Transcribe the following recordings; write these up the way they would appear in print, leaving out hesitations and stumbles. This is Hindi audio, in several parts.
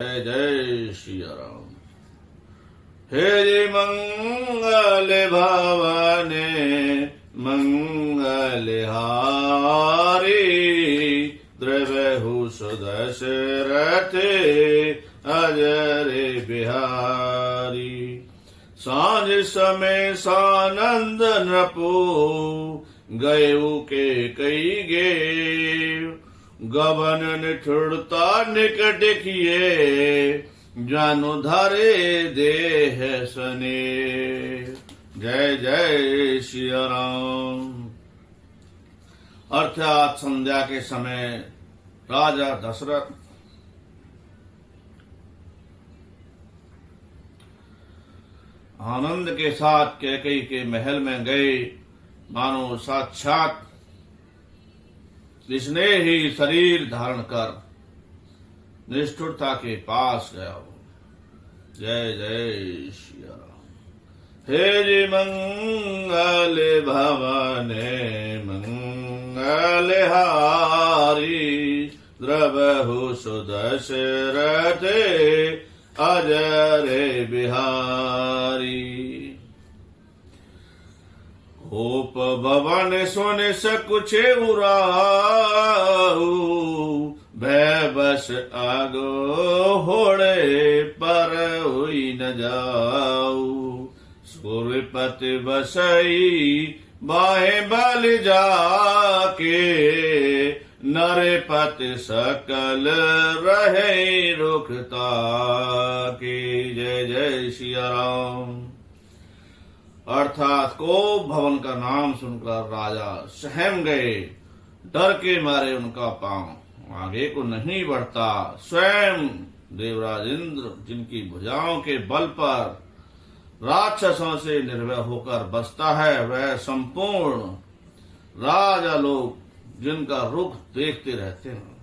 जय जय श्री राम। हे जी मंगल भवने मंगल हारी, द्रवहु सुदशरथे अजरे बिहारी। सांझ समय सानंद नृपो गयु के कई गे, गबन निठुरता निकट किए, जानु धारे देह सने। जय जय श्री राम। अर्थात संध्या के समय राजा दशरथ आनंद के साथ कैकेयी के महल में गए, मानो साक्षात जिसने ही शरीर धारण कर निष्ठुरता के पास गया हो। जय जय श्री राम। हे जी मंगल भवने मंगल हारी, द्रवहु सुदशरथे अजरे बिहारी। होप भवन सुन सकुछे उराऊ, भय बस आगो होड़े पर हुई न जाऊ। सूर्यपति बसई बाहे बल जाके, नरपति सकल रहे रुखता की। जय जय श्री राम। अर्थात को भवन का नाम सुनकर राजा सहम गए, डर के मारे उनका पांव आगे को नहीं बढ़ता। स्वयं देवराज इंद्र जिनकी भुजाओं के बल पर राक्षसों से निर्भय होकर बसता है, वह संपूर्ण राजा लोग जिनका रुख देखते रहते हैं।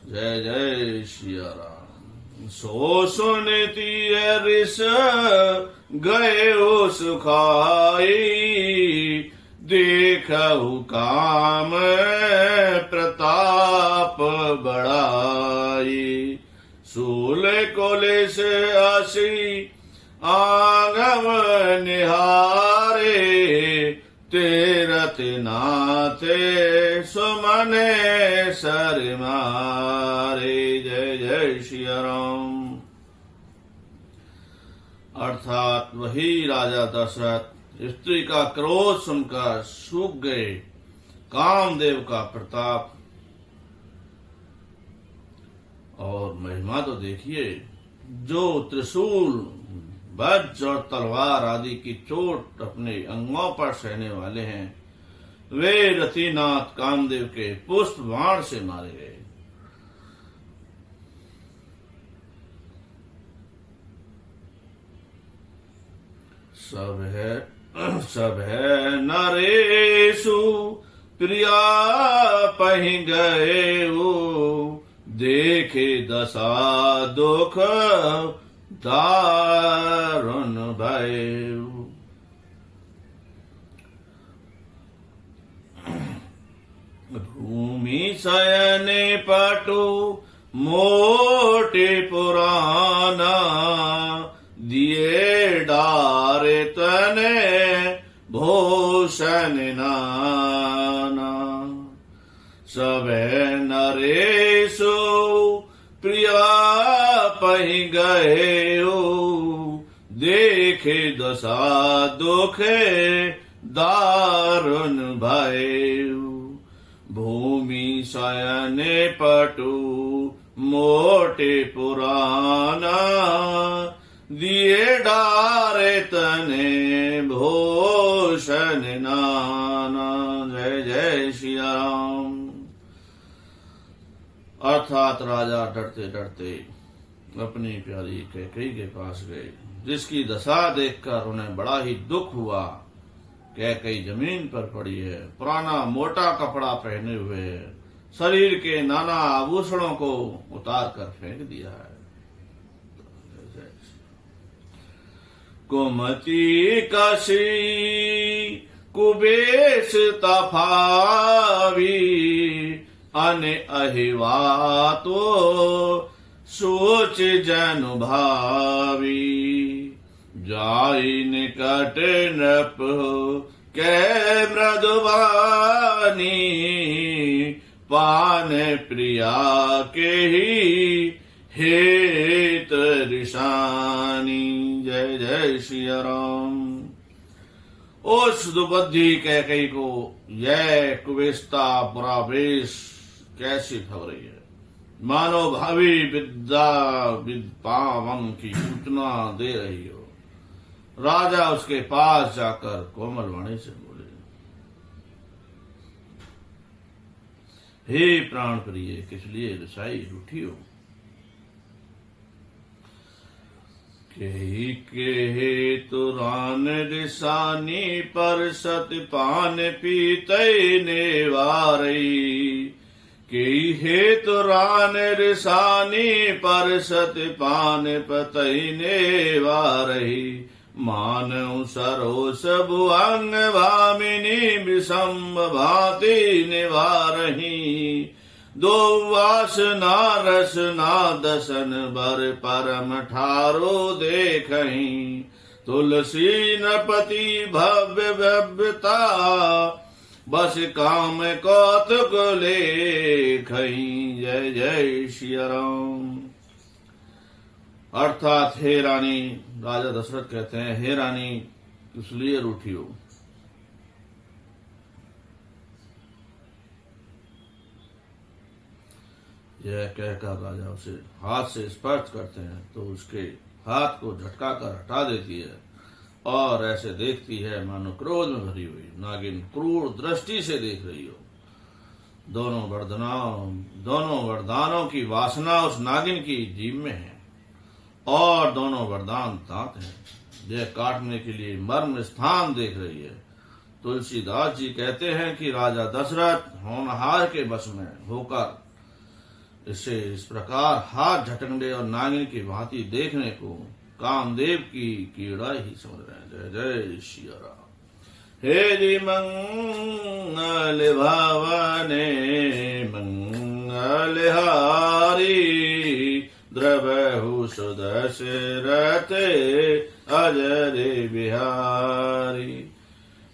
जय जय श्री राम। सो सुनती ऋष गए सुखाई, देखहु काम प्रताप बढ़ाई। सूल कोलेश आसी आगम निहारे, तेरथ नाथे सुमने सर मारे। जय जय श्री राम। अर्थात वही राजा दशरथ स्त्री का क्रोध सुनकर सूख गए। कामदेव का प्रताप और महिमा तो देखिए। जो त्रिशूल वज्र और तलवार आदि की चोट अपने अंगों पर सहने वाले हैं, वे रतिनाथ कामदेव के पुष्प बाण से मारे गए। सब है नरेशु प्रिया पहि गए, देखे दशा दुख दारुण भय। भूमि शयने पटु मोटे पुराना, दिए डारे तने भूषण नाना। सबे नरेशो प्रिया पहि गए, देखे दशा दुखे दारुण भय। भूमि शयने पटु मोटे पुराना, दिए डारे तने भूषण नाना। जय जय श्री राम। अर्थात राजा डरते डरते अपनी प्यारी कैकेयी के पास गए, जिसकी दशा देखकर उन्हें बड़ा ही दुख हुआ। कैकेयी जमीन पर पड़ी है, पुराना मोटा कपड़ा पहने हुए है, शरीर के नाना आभूषणों को उतार कर फेंक दिया है। कुमति कशी कुबेश तफावी, अन अहिवा तो सोच जन भावी, जाई निकट नृप कै मृदुवानी, पान प्रिया के ही हेत ऋषानी। जय जय श्री राम। उस दुबुद्धि कैकई को यह कुवेस्ता पुरावेश कैसी फल रही है, मानो भावी विद्या विद्पावम की सूचना दे रही हो। राजा उसके पास जाकर कोमल वाणी से बोले, हे प्राण प्रिय, किस लिए रिसाई रूठी हो? के तुरान रिसानी, पर सत पान पीते नेवारई। के तुरान रिसानी, पर सत पान पतई नेवारई। मानव सरोस भुअंग भामिनी, विषम भांति निवारही। दो वासना रसना दसन, बर परम ठारो देखहीं। तुलसी नृपति भव्य भव्यता, बस काम कौतुक लेखहीं। जय जय श्री राम। अर्थात हे रानी, राजा दशरथ कहते हैं, हे रानी किस लिए रूठी हो? यह कहकर राजा उसे हाथ से स्पर्श करते हैं तो उसके हाथ को झटका कर हटा देती है और ऐसे देखती है मानो क्रोध में भरी हुई नागिन क्रूर दृष्टि से देख रही हो। दोनों वरदानों की वासना उस नागिन की जीभ में है और दोनों वरदान दांत हैं। यह काटने के लिए मर्म स्थान देख रही है। तुलसीदास जी कहते हैं कि राजा दशरथ होनहार के बस में होकर इसे इस प्रकार हाथ झटकने और नागिन की भांति देखने को कामदेव की कीड़ा ही समझ रहे हैं। जय जय श्री राम। हे जी मंगल भवने मंगल हारी, द्रवहु सुदशरथ अजर बिहारी।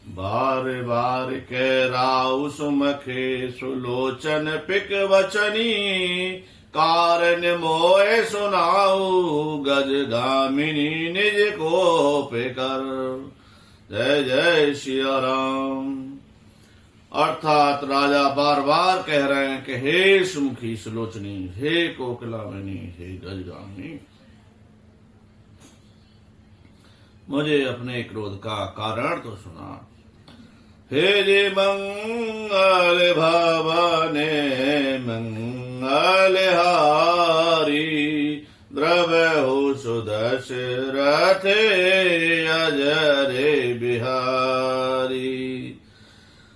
बार बार के राउ सुमखे सुलोचन पिक वचनी, कारण मोए सुनाऊ गज गामिनी निज को पेकर। जय जय श्री राम। अर्थात राजा बार बार कह रहे हैं कि हे सुमुखी सुलोचनी, हे कोकिलामिनी, हे गजगामिनी, मुझे अपने क्रोध का कारण तो सुना। हे जी मंगल भवने मंगल हारी, द्रवहु सुदशरथ अजर बिहारी।